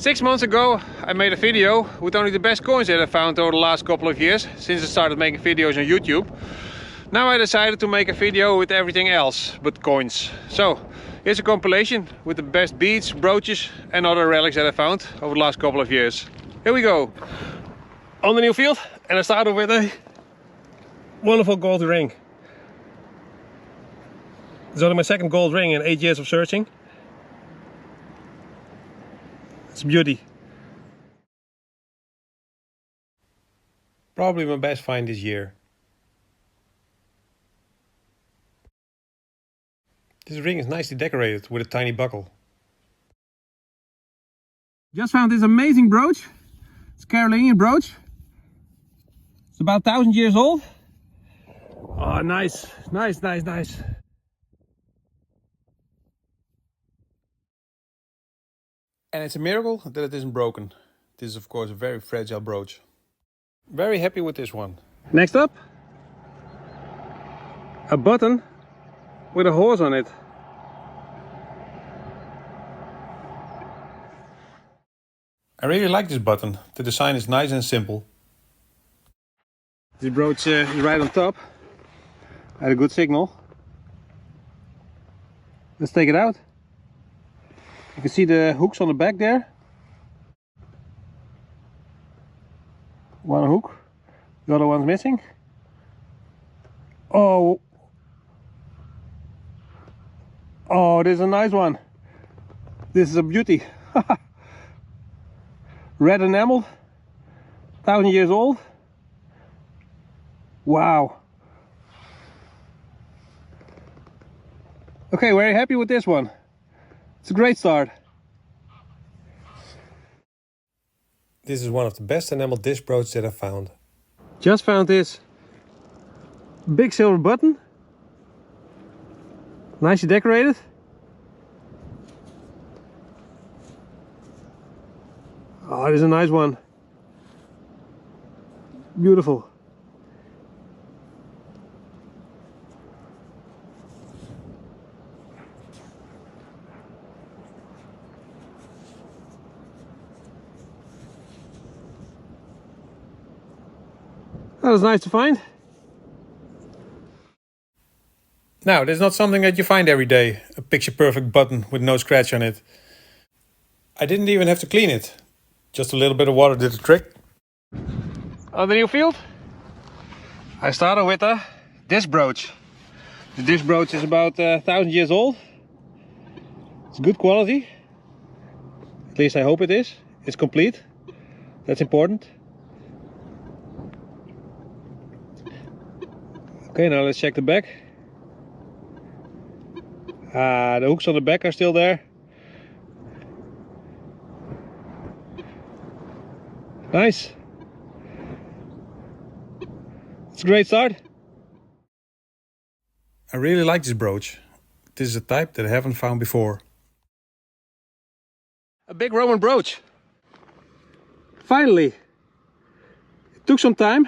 6 months ago I made a video with only the best coins that I found over the last couple of years, since I started making videos on YouTube. Now I decided to make a video with everything else but coins. So here's a compilation with the best beads, brooches and other relics that I found over the last couple of years. Here we go. On the new field, and I started with a wonderful gold ring. It's only my second gold ring in 8 years of searching. It's a beauty. Probably my best find this year. This ring is nicely decorated with a tiny buckle. Just found this amazing brooch. It's a Carolinian brooch. It's about 1,000 years old. Oh, nice, nice, nice, nice. And it's a miracle that it isn't broken. This is of course a very fragile brooch. Very happy with this one. Next up, a button with a horse on it. I really like this button. The design is nice and simple. This brooch is right on top. I had a good signal. Let's take it out. You can see the hooks on the back there. One hook, the other one's missing. Oh, this is a nice one. This is a beauty. Red enamel, 1,000 years old. Wow. Okay, very happy with this one. It's a great start. This is one of the best enamel disc brooches that I found. Just found this big silver button. Nicely decorated. Oh, this is a nice one. Beautiful. That was nice to find. Now, this is not something that you find every day. A picture perfect button with no scratch on it. I didn't even have to clean it. Just a little bit of water did the trick. On the new field, I started with a disc brooch. The disc brooch is about 1,000 years old. It's good quality. At least I hope it is. It's complete. That's important. Okay, now let's check the back. The hooks on the back are still there. Nice. It's a great start. I really like this brooch. This is a type that I haven't found before. A big Roman brooch. Finally. It took some time.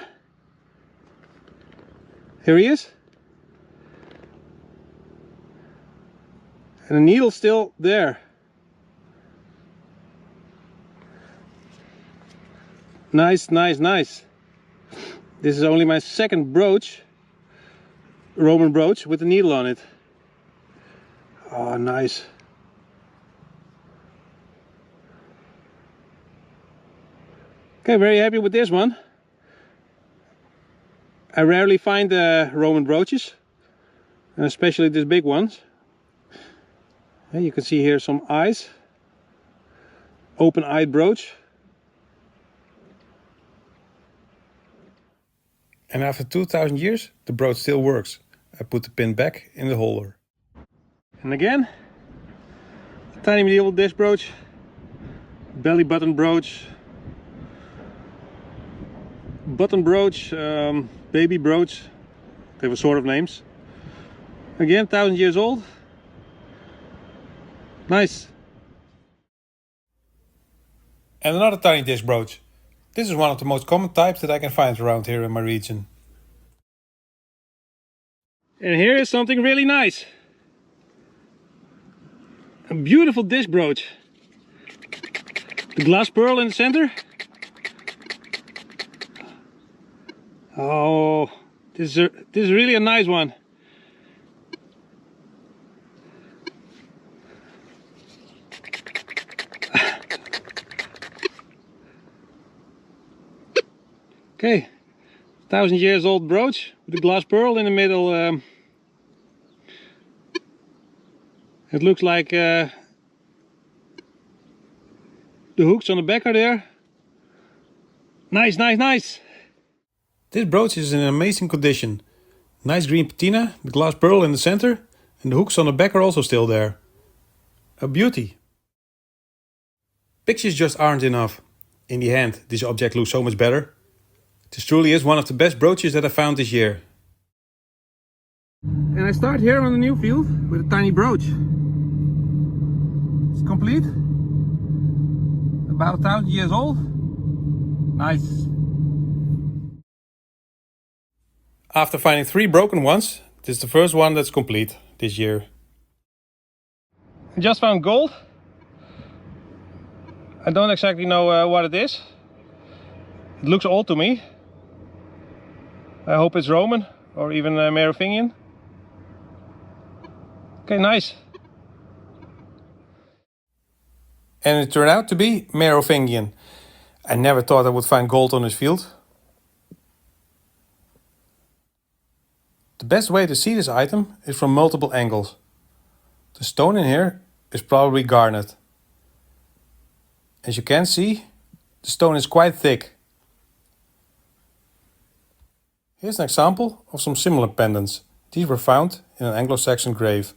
Here he is. And the needle's still there. Nice, nice, nice. This is only my second brooch, Roman brooch, with a needle on it. Oh, nice. Okay, very happy with this one. I rarely find Roman brooches, and especially these big ones. And you can see here some eyes. Open-eyed brooch. And after 2,000 years, the brooch still works. I put the pin back in the holder. And again, a tiny medieval disc brooch, belly button brooch, button brooch, baby brooch. They were sort of names. Again, 1,000 years old. Nice. And another tiny disc brooch. This is one of the most common types that I can find around here in my region. And here is something really nice. A beautiful disc brooch. The glass pearl in the center. Oh, this is really a nice one. Okay, 1,000 years old brooch with a glass pearl in the middle. It looks like the hooks on the back are there. Nice, nice, nice. This brooch is in amazing condition. Nice green patina, the glass pearl in the center, and the hooks on the back are also still there. A beauty. Pictures just aren't enough. In the hand, this object looks so much better. This truly is one of the best brooches that I found this year. And I start here on the new field with a tiny brooch. It's complete. About 1,000 years old. Nice. After finding 3 broken ones, this is the first one that's complete this year. I just found gold. I don't exactly know what it is. It looks old to me. I hope it's Roman or even Merovingian. Okay, nice. And it turned out to be Merovingian. I never thought I would find gold on this field. The best way to see this item is from multiple angles. The stone in here is probably garnet. As you can see, the stone is quite thick. Here's an example of some similar pendants. These were found in an Anglo-Saxon grave.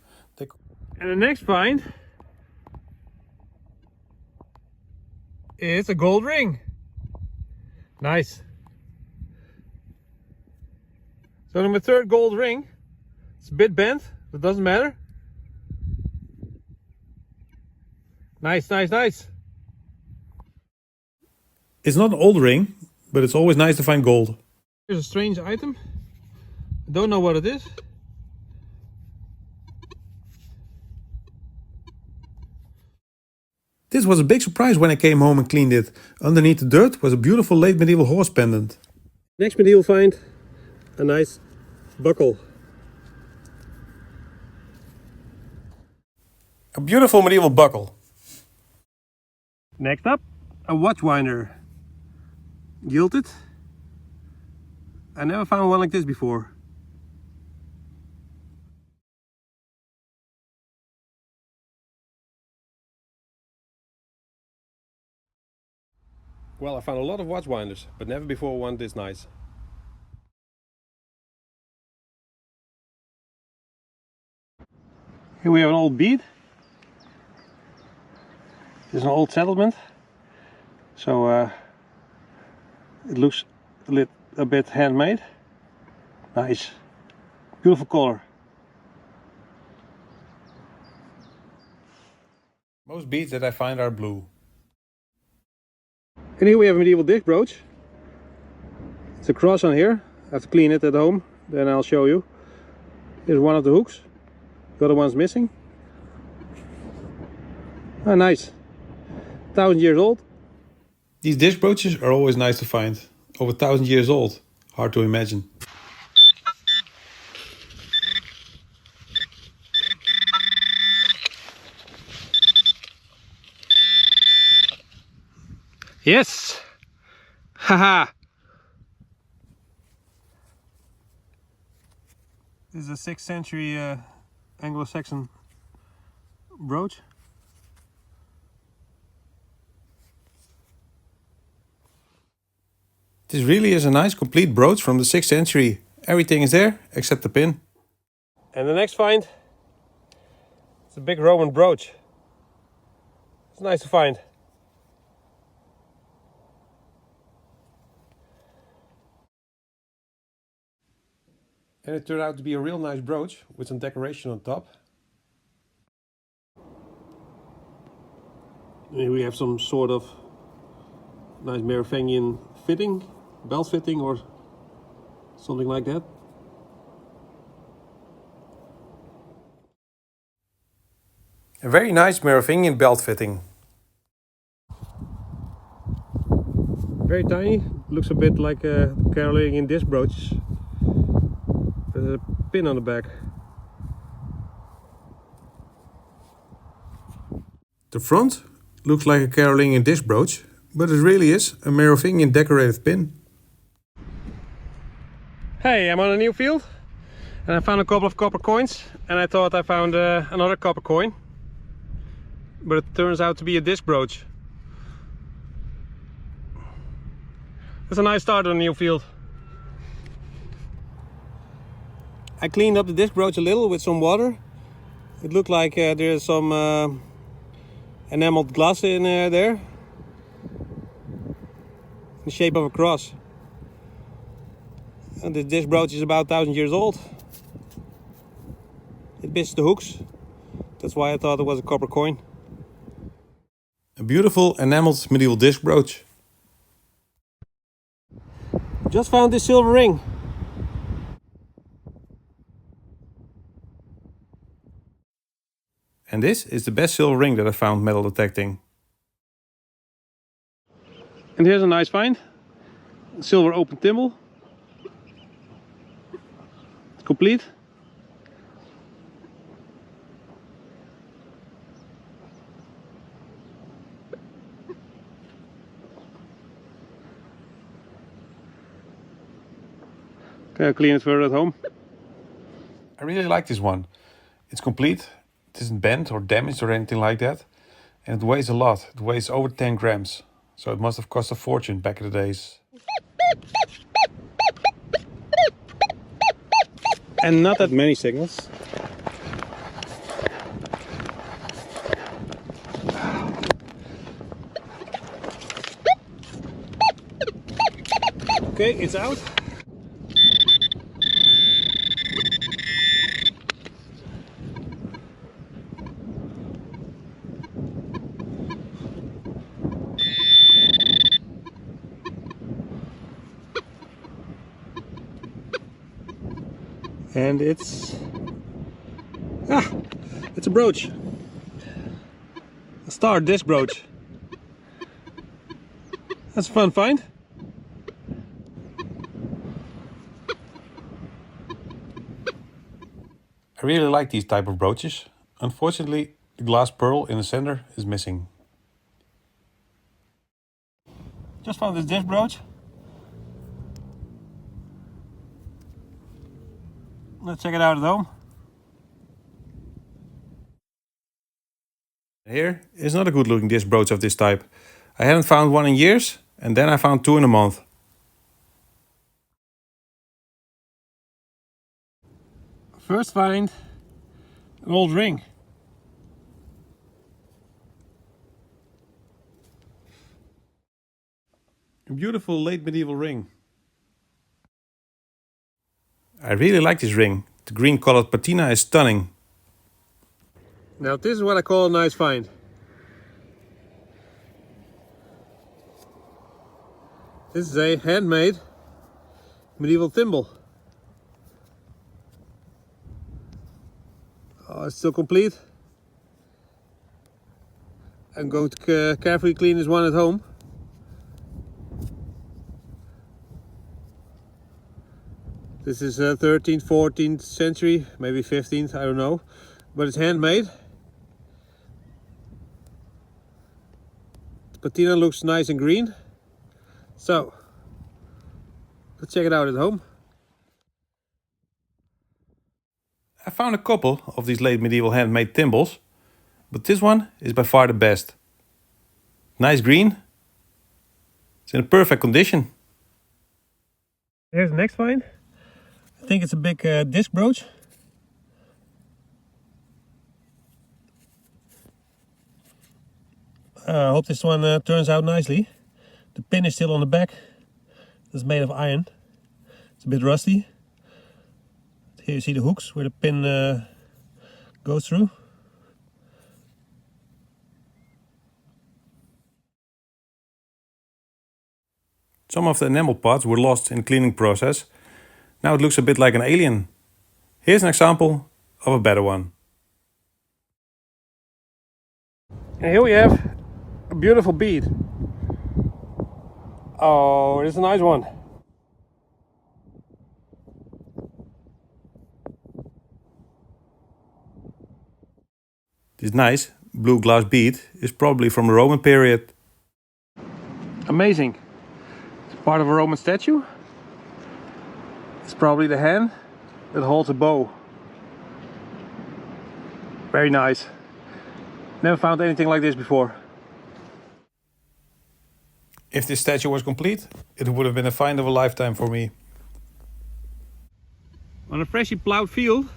And the next find is a gold ring. Nice. So my 3rd gold ring. It's a bit bent, but it doesn't matter. Nice, nice, nice. It's not an old ring, but it's always nice to find gold. Here's a strange item. I don't know what it is. This was a big surprise when I came home and cleaned it. Underneath the dirt was a beautiful late medieval horse pendant. Next medieval find, a nice buckle. A beautiful medieval buckle. Next up, a watch winder. Gilded. I never found one like this before. Well, I found a lot of watch winders, but never before one this nice. Here we have an old bead. This is an old settlement, so it looks a bit handmade. Nice, beautiful color. Most beads that I find are blue. And here we have a medieval dish brooch. It's a cross on here. I have to clean it at home, then I'll show you. Here's one of the hooks. The other one's missing. Ah, nice. 1,000 years old. These dish brooches are always nice to find. Over 1,000 years old. Hard to imagine. Yes! Haha! This is a 6th century Anglo-Saxon brooch. This really is a nice complete brooch from the 6th century. Everything is there except the pin. And the next find is a big Roman brooch. It's nice to find. And it turned out to be a real nice brooch with some decoration on top. Here we have some sort of nice Merovingian fitting, belt fitting or something like that. A very nice Merovingian belt fitting. Very tiny, looks a bit like a Carolingian disc brooch. There's a pin on the back. The front looks like a Carolingian disc brooch, but it really is a Merovingian decorative pin. Hey, I'm on a new field and I found a couple of copper coins, and I thought I found another copper coin, but it turns out to be a disc brooch. That's a nice start on a new field. I cleaned up the disc brooch a little with some water. It looked like there's some enameled glass in there, in the shape of a cross. And this disc brooch is about 1,000 years old. It missed the hooks. That's why I thought it was a copper coin. A beautiful enameled medieval disc brooch. Just found this silver ring. And this is the best silver ring that I found metal detecting. And here's a nice find. Silver open thimble. It's complete. Okay, I'll clean it further at home. I really like this one. It's complete. It isn't bent or damaged or anything like that. And it weighs a lot. It weighs over 10 grams. So it must have cost a fortune back in the days. And not that many signals. Okay, it's out. And it's a brooch, a star disc brooch. That's a fun find. I really like these type of brooches. Unfortunately, the glass pearl in the center is missing. Just found this disc brooch. Let's check it out at home. Here is not a good looking disc brooch of this type. I hadn't found one in years, and then I found two in a month. First find, an old ring. A beautiful late medieval ring. I really like this ring. The green colored patina is stunning. Now this is what I call a nice find. This is a handmade medieval thimble. Oh, it's still complete. I'm going to carefully clean this one at home. This is 13th, 14th century, maybe 15th, I don't know. But it's handmade. The patina looks nice and green. So, let's check it out at home. I found a couple of these late medieval handmade thimbles, but this one is by far the best. Nice green. It's in a perfect condition. Here's the next find. I think it's a big disc brooch. I hope this one turns out nicely. The pin is still on the back. It's made of iron. It's a bit rusty. Here you see the hooks where the pin goes through. Some of the enamel parts were lost in the cleaning process. Now it looks a bit like an alien. Here's an example of a better one. And here we have a beautiful bead. Oh, it's a nice one. This nice blue glass bead is probably from the Roman period. Amazing. It's part of a Roman statue. It's probably the hand that holds a bow. Very nice. Never found anything like this before. If this statue was complete, it would have been a find of a lifetime for me. On a freshly plowed field,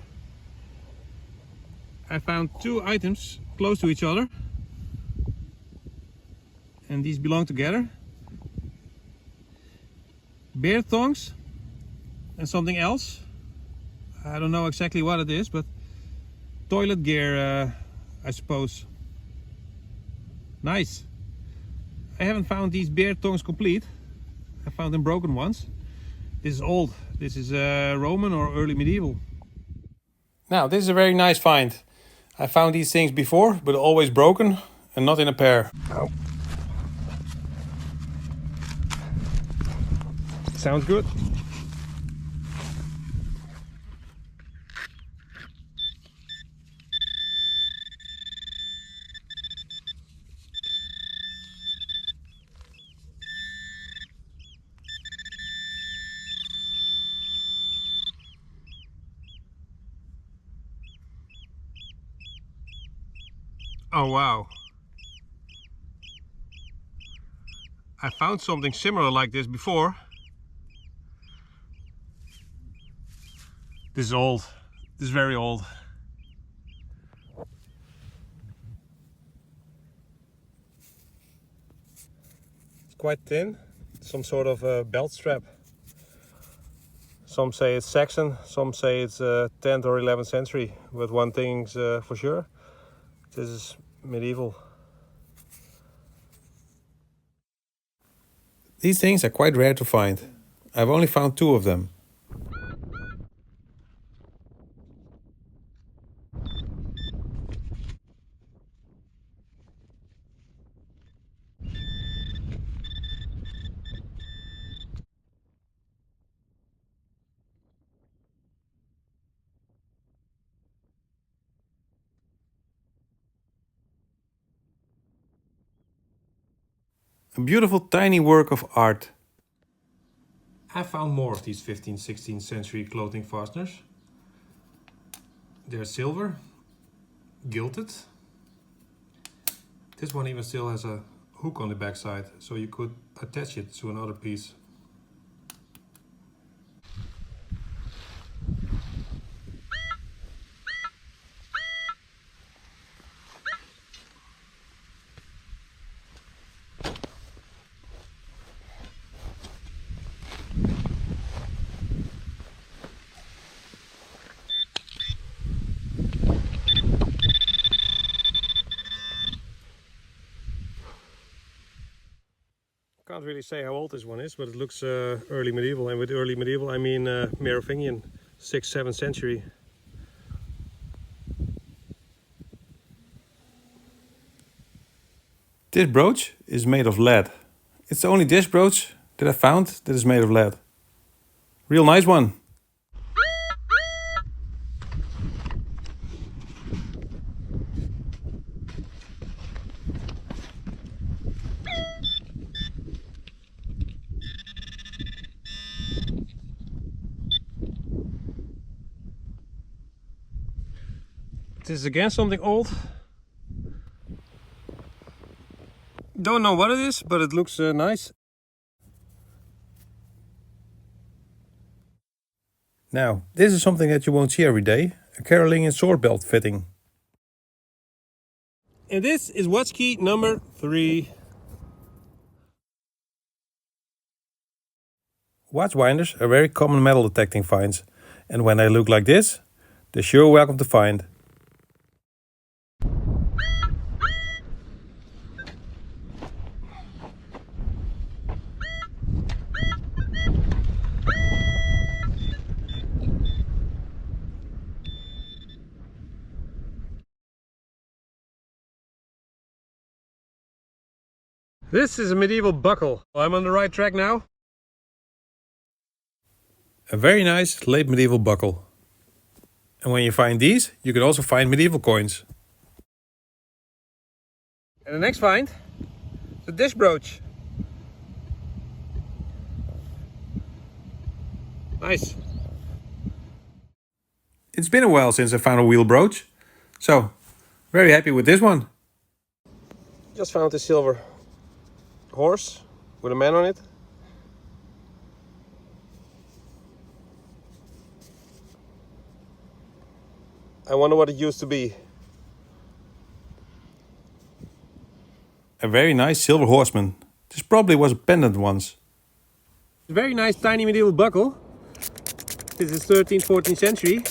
I found two items close to each other. And these belong together. Beard tongs and something else. I don't know exactly what it is, but toilet gear, I suppose. Nice. I haven't found these beard tongs complete. I found them broken ones. This is old. This is Roman or early medieval. Now, this is a very nice find. I found these things before, but always broken and not in a pair. Ow. Sounds good. Oh wow. I found something similar like this before. This is old. This is very old. It's quite thin. Some sort of a belt strap. Some say it's Saxon, some say it's 10th or 11th century. But one thing's for sure, this is medieval. These things are quite rare to find. I've only found two of them. A beautiful tiny work of art. I found more of these 15th, 16th century clothing fasteners. They're silver, gilded. This one even still has a hook on the back side, so you could attach it to another piece. Can't really say how old this one is, but it looks early medieval, and with early medieval I mean Merovingian, 6th, 7th century. This brooch is made of lead. It's the only dish brooch that I found that is made of lead. Real nice one. This is again something old. Don't know what it is, but it looks nice. Now, this is something that you won't see every day. A Carolingian sword belt fitting. And this is watch key number 3. Watch winders are very common metal detecting finds. And when they look like this, they're sure welcome to find. This is a medieval buckle. I'm on the right track now. A very nice late medieval buckle. And when you find these, you can also find medieval coins. And the next find, the dish brooch. Nice. It's been a while since I found a wheel brooch, so very happy with this one. Just found this silver horse with a man on it. I wonder what it used to be. A very nice silver horseman. This probably was a pendant once. A very nice tiny medieval buckle. This is 13th, 14th century.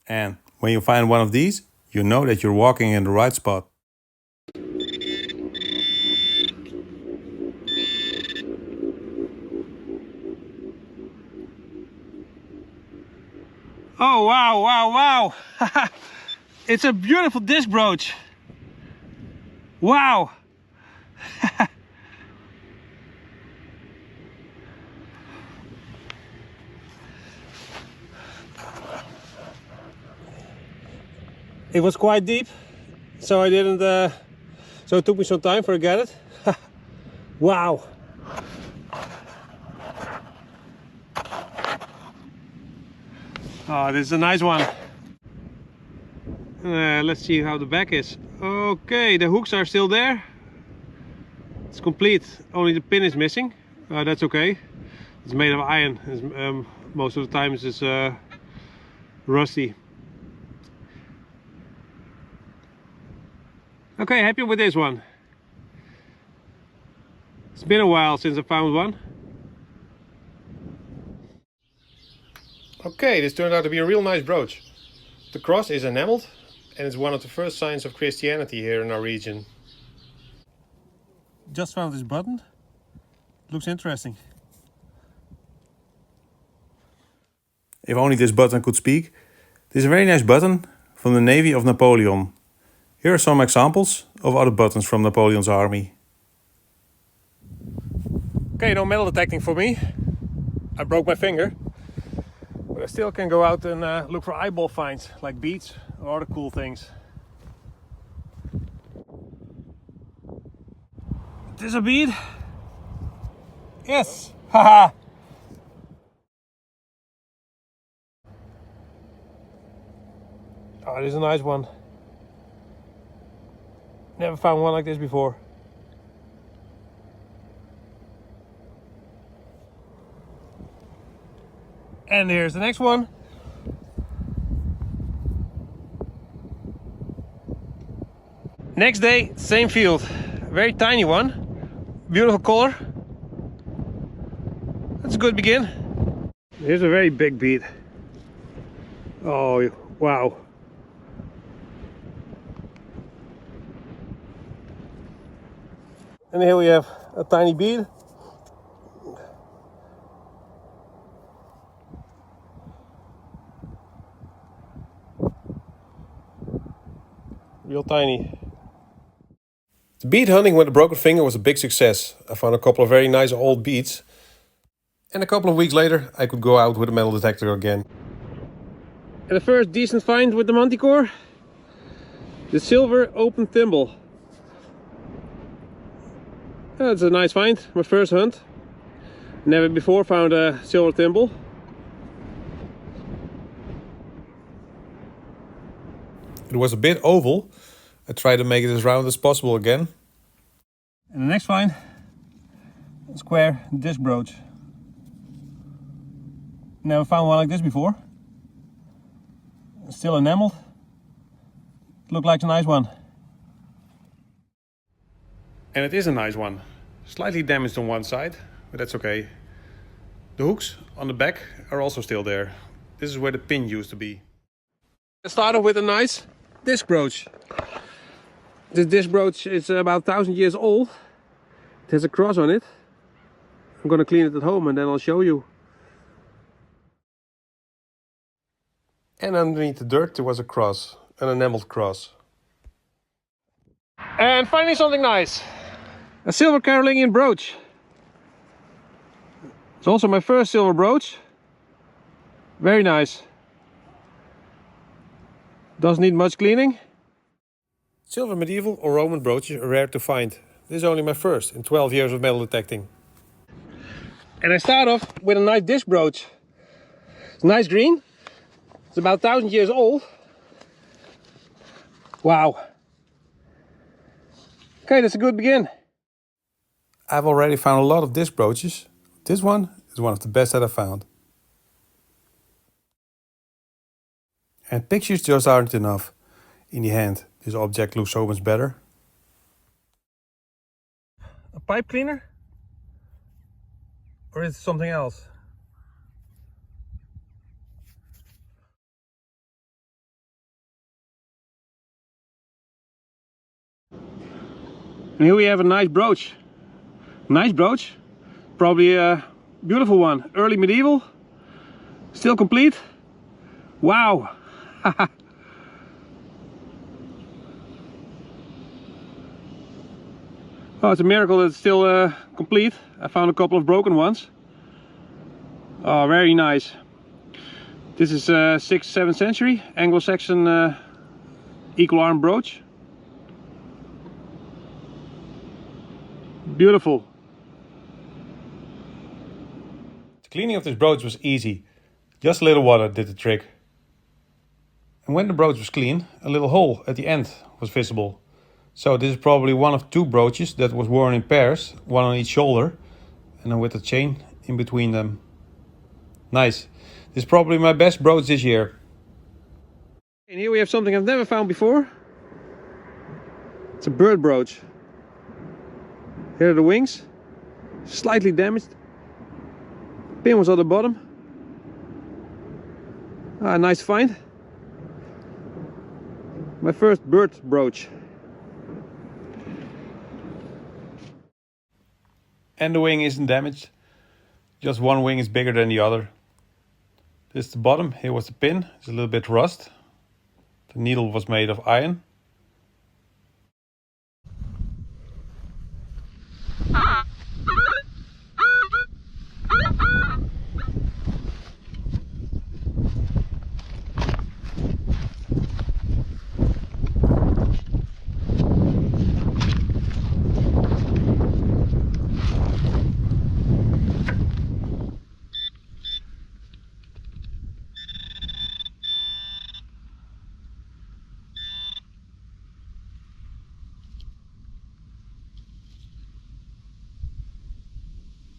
And when you find one of these, you know that you're walking in the right spot. Oh wow, wow, wow! It's a beautiful disc brooch. Wow! It was quite deep, so I didn't. So it took me some time for I get it. Wow! Oh, this is a nice one. Let's see how the back is. Okay, the hooks are still there. It's complete. Only the pin is missing. That's okay. It's made of iron. Most of the times it's rusty. Okay, happy with this one. It's been a while since I found one. Okay, this turned out to be a real nice brooch. The cross is enameled and it's one of the first signs of Christianity here in our region. Just found this button. Looks interesting. If only this button could speak. This is a very nice button from the navy of Napoleon. Here are some examples of other buttons from Napoleon's army. Okay, no metal detecting for me. I broke my finger. But I still can go out and look for eyeball finds, like beads or other cool things. Is this a bead? Yes! Haha! Oh, this is a nice one. Never found one like this before. And here's the next one. Next day, same field. Very tiny one. Beautiful color. That's a good begin. Here's a very big bead. Oh, wow. And here we have a tiny bead. Real tiny. The bead hunting with a broken finger was a big success. I found a couple of very nice old beads. And a couple of weeks later I could go out with a metal detector again. And the first decent find with the Manticore. The silver open thimble. That's a nice find, my first hunt. Never before found a silver thimble. It was a bit oval. I tried to make it as round as possible again. And the next find, a square disc brooch. Never found one like this before. Still enameled. Looked like a nice one. And it is a nice one. Slightly damaged on one side, but that's okay. The hooks on the back are also still there. This is where the pin used to be. I started with a nice disc brooch. This disc brooch is about 1000 years old. It has a cross on it. I'm gonna clean it at home and then I'll show you. And underneath the dirt there was a cross, an enameled cross. And finally something nice. A silver Carolingian brooch. It's also my first silver brooch. Very nice. Doesn't need much cleaning. Silver medieval or Roman brooches are rare to find. This is only my first in 12 years of metal detecting. And I start off with a nice dish brooch. It's nice green. It's about 1000 years old. Wow. Okay, that's a good begin. I've already found a lot of disc brooches. This one is one of the best that I've found. And pictures just aren't enough. In the hand, this object looks so much better. A pipe cleaner? Or is it something else? And here we have a nice brooch. Nice brooch. Probably a beautiful one. Early medieval. Still complete. Wow. Oh, it's a miracle that it's still complete. I found a couple of broken ones. Oh, very nice. This is 6th, 7th century Anglo-Saxon equal arm brooch. Beautiful. The cleaning of this brooch was easy. Just a little water did the trick. And when the brooch was clean, a little hole at the end was visible. So this is probably one of 2 brooches that was worn in pairs, one on each shoulder, and then with a chain in between them. Nice. This is probably my best brooch this year. And here we have something I've never found before. It's a bird brooch. Here are the wings, slightly damaged. Pin was on the bottom. Ah, nice find. My first bird brooch. And the wing isn't damaged. Just one wing is bigger than the other. This is the bottom. Here was the pin. It's a little bit rust. The needle was made of iron.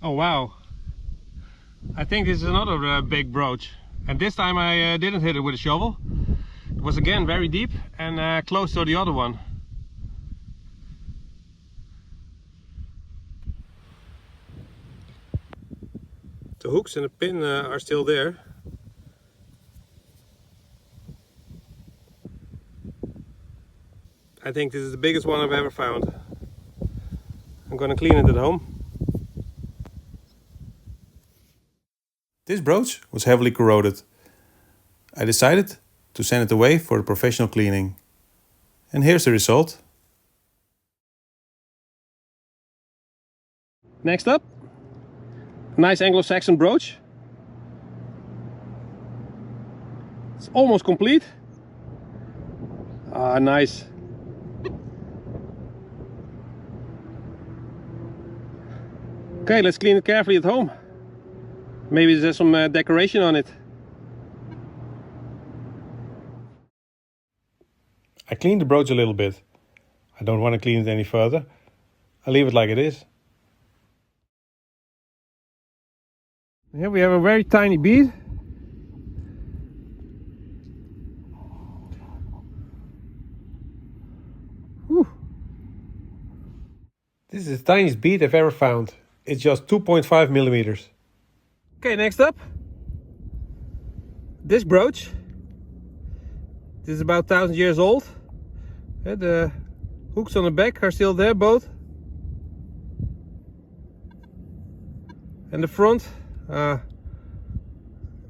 Oh wow, I think this is another big brooch, and this time I didn't hit it with a shovel. It was again very deep and close to the other one. The hooks and the pin are still there. I think this is the biggest one I've ever found. I'm gonna clean it at home. This brooch was heavily corroded. I decided to send it away for a professional cleaning. And here's the result. Next up, a nice Anglo-Saxon brooch. It's almost complete. Ah, nice. Okay, let's clean it carefully at home. Maybe there's some decoration on it. I cleaned the brooch a little bit. I don't want to clean it any further. I'll leave it like it is. Here we have a very tiny bead. Whew. This is the tiniest bead I've ever found. It's just 2.5 millimeters. Okay, next up, this brooch. This is about 1000 years old. The hooks on the back are still there, both. And the front, I'm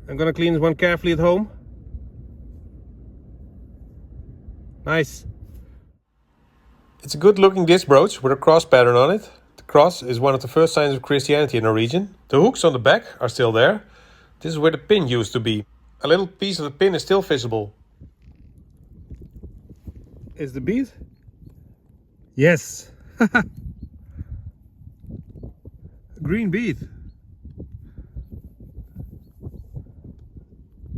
gonna clean this one carefully at home. Nice. It's a good looking disc brooch with a cross pattern on it. The cross is one of the first signs of Christianity in our region. The hooks on the back are still there. This is where the pin used to be. A little piece of the pin is still visible. Is the bead? Yes. Green bead.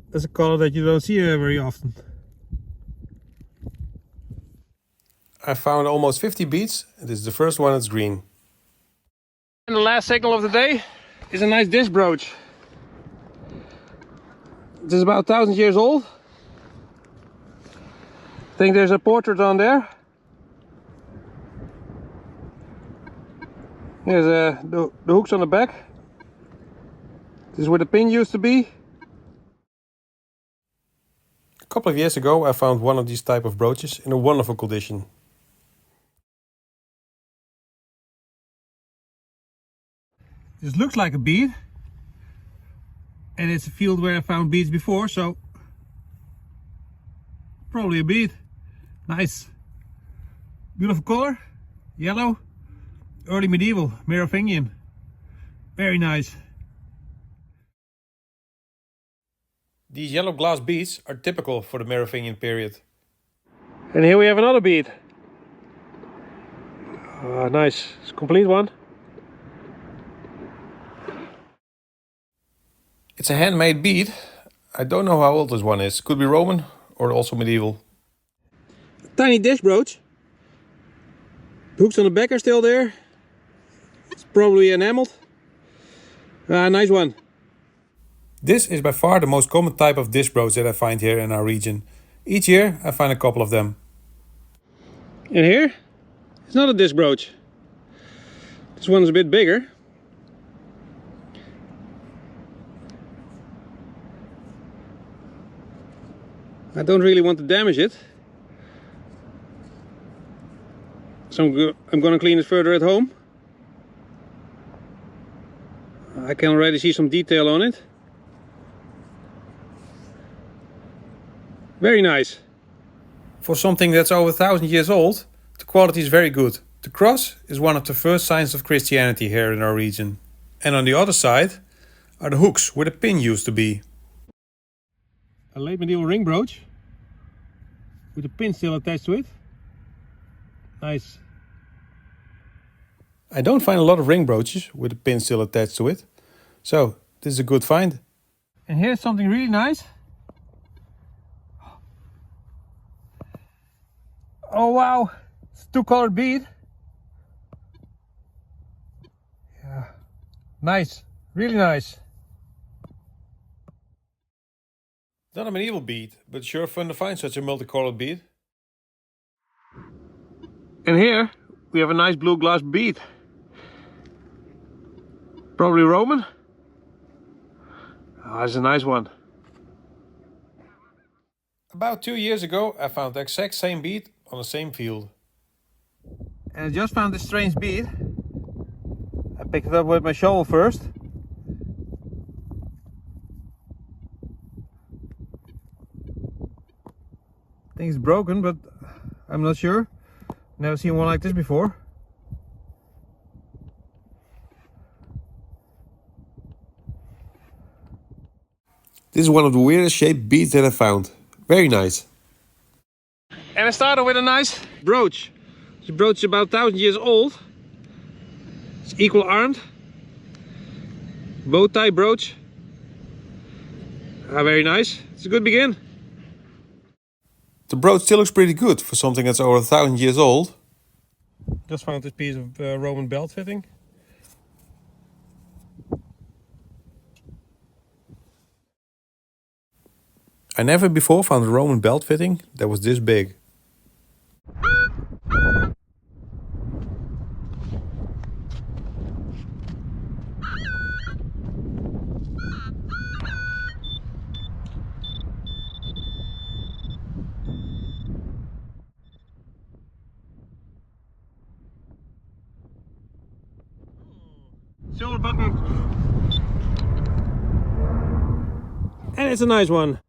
That's a color that you don't see very often. I found almost 50 beads. This is the first one that's green. And the last signal of the day is a nice disc brooch. This is about 1,000 years old. I think there's a portrait on there. Here's the hooks on the back. This is where the pin used to be. A couple of years ago I found one of these type of brooches in a wonderful condition. This looks like a bead. And it's a field where I found beads before, so probably a bead. Nice. Beautiful color. Yellow. Early medieval. Merovingian. Very nice. These yellow glass beads are typical for the Merovingian period. And here we have another bead. Nice. It's a complete one. It's a handmade bead. I don't know how old this one is. Could be Roman or also medieval. Tiny disc brooch. Hooks on the back are still there. It's probably enameled. Nice one. This is by far the most common type of disc brooch that I find here in our region. Each year I find a couple of them. And here, it's not a disc brooch. This one's a bit bigger. I don't really want to damage it. So I'm gonna clean it further at home. I can already see some detail on it. Very nice. For something that's over 1,000 years old, the quality is very good. The cross is one of the first signs of Christianity here in our region. And on the other side are the hooks where the pin used to be. A late medieval ring brooch with a pin still attached to it. Nice. I don't find a lot of ring brooches with a pin still attached to it, so this is a good find. And here's something really nice. Oh wow, it's a two-colored bead. Yeah, nice, really nice. Not a medieval bead, but sure fun to find such a multicolored bead. And here we have a nice blue glass bead. Probably Roman. That's a nice one. About 2 years ago I found the exact same bead on the same field. And I just found this strange bead. I picked it up with my shovel first. I think it's broken, but I'm not sure. Never seen one like this before. This is one of the weirdest shaped beads that I found. Very nice. And I started with a nice brooch. This brooch is about 1,000 years old. It's equal armed. Bow tie brooch. Very nice. It's a good begin. The brooch still looks pretty good for something that's over 1,000 years old. Just found this piece of Roman belt fitting. I never before found a Roman belt fitting that was this big. Silver button. And it's a nice one.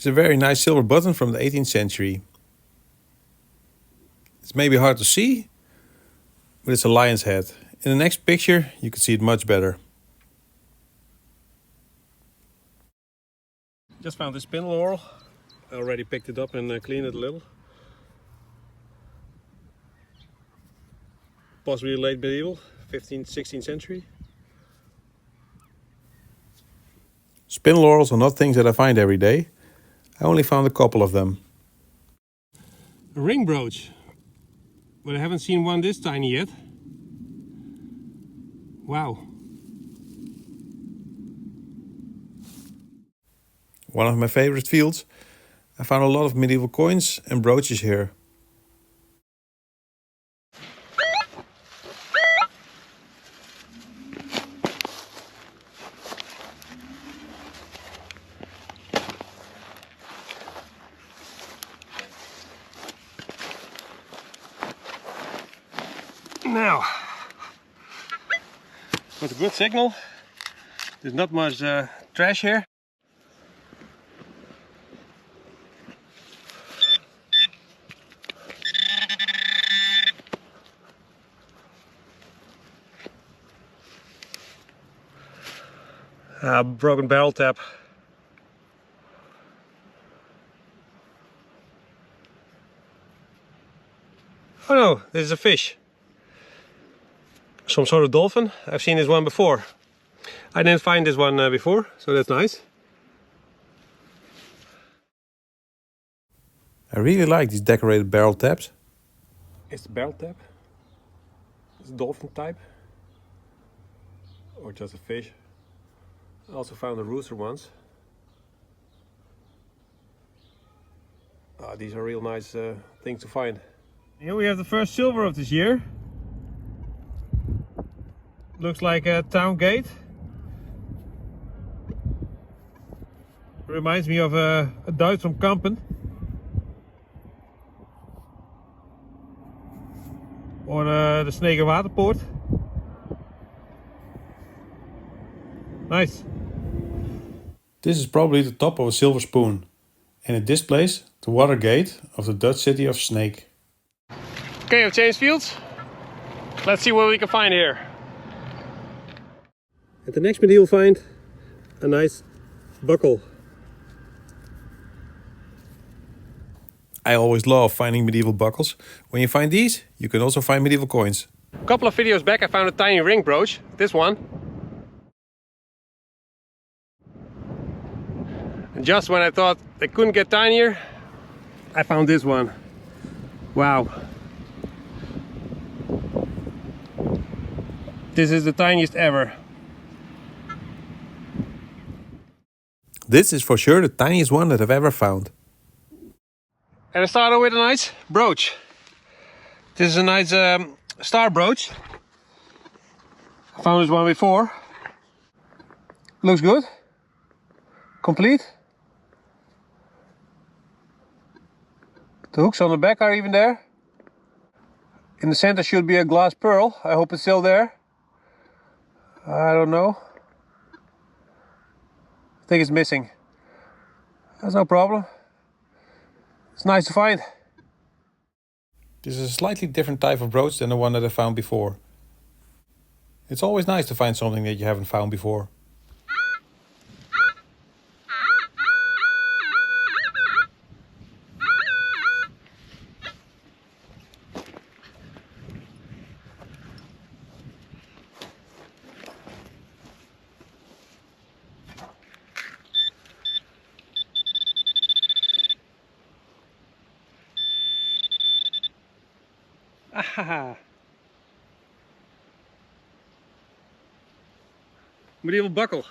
is a very nice silver button from the 18th century. It's maybe hard to see, but it's a lion's head. In the next picture you can see it much better. Just found this spindle whorl. I already picked it up and cleaned it a little. Possibly late medieval, 15th, 16th century. Spindle whorls are not things that I find every day. I only found a couple of them. A ring brooch, but I haven't seen one this tiny yet. Wow. One of my favorite fields. I found a lot of medieval coins and brooches here. Now, that's a good signal. There's not much trash here. Broken barrel tap. Oh no, this is a fish. Some sort of dolphin. I've seen this one before. I didn't find this one before, so that's nice. I really like these decorated barrel taps. It's the barrel tap. It's a dolphin type. Or just a fish. I also found a rooster once. These are real nice things to find. Here we have the first silver of this year. Looks like a town gate. Reminds me of a Duits from Kampen. Or the Snake Waterpoort. Nice. This is probably the top of a silver spoon. And it displays the water gate of the Dutch city of Snake. Okay, I've changed fields. Let's see what we can find here. At the next medieval find, a nice buckle. I always love finding medieval buckles. When you find these, you can also find medieval coins. A couple of videos back I found a tiny ring brooch, this one. And just when I thought they couldn't get tinier, I found this one. Wow. This is the tiniest ever. This is for sure the tiniest one that I've ever found. And I started with a nice brooch. This is a nice star brooch. I found this one before. Looks good. Complete. The hooks on the back are even there. In the center should be a glass pearl. I hope it's still there. I don't know. I think it's missing. That's no problem. It's nice to find. This is a slightly different type of brooch than the one that I found before. It's always nice to find something that you haven't found before. Ah, medieval buckle.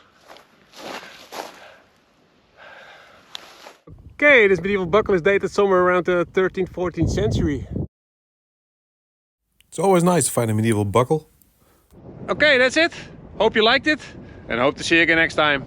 Okay, this medieval buckle is dated somewhere around the 13th, 14th century. It's always nice to find a medieval buckle. Okay, that's it. Hope you liked it and hope to see you again next time.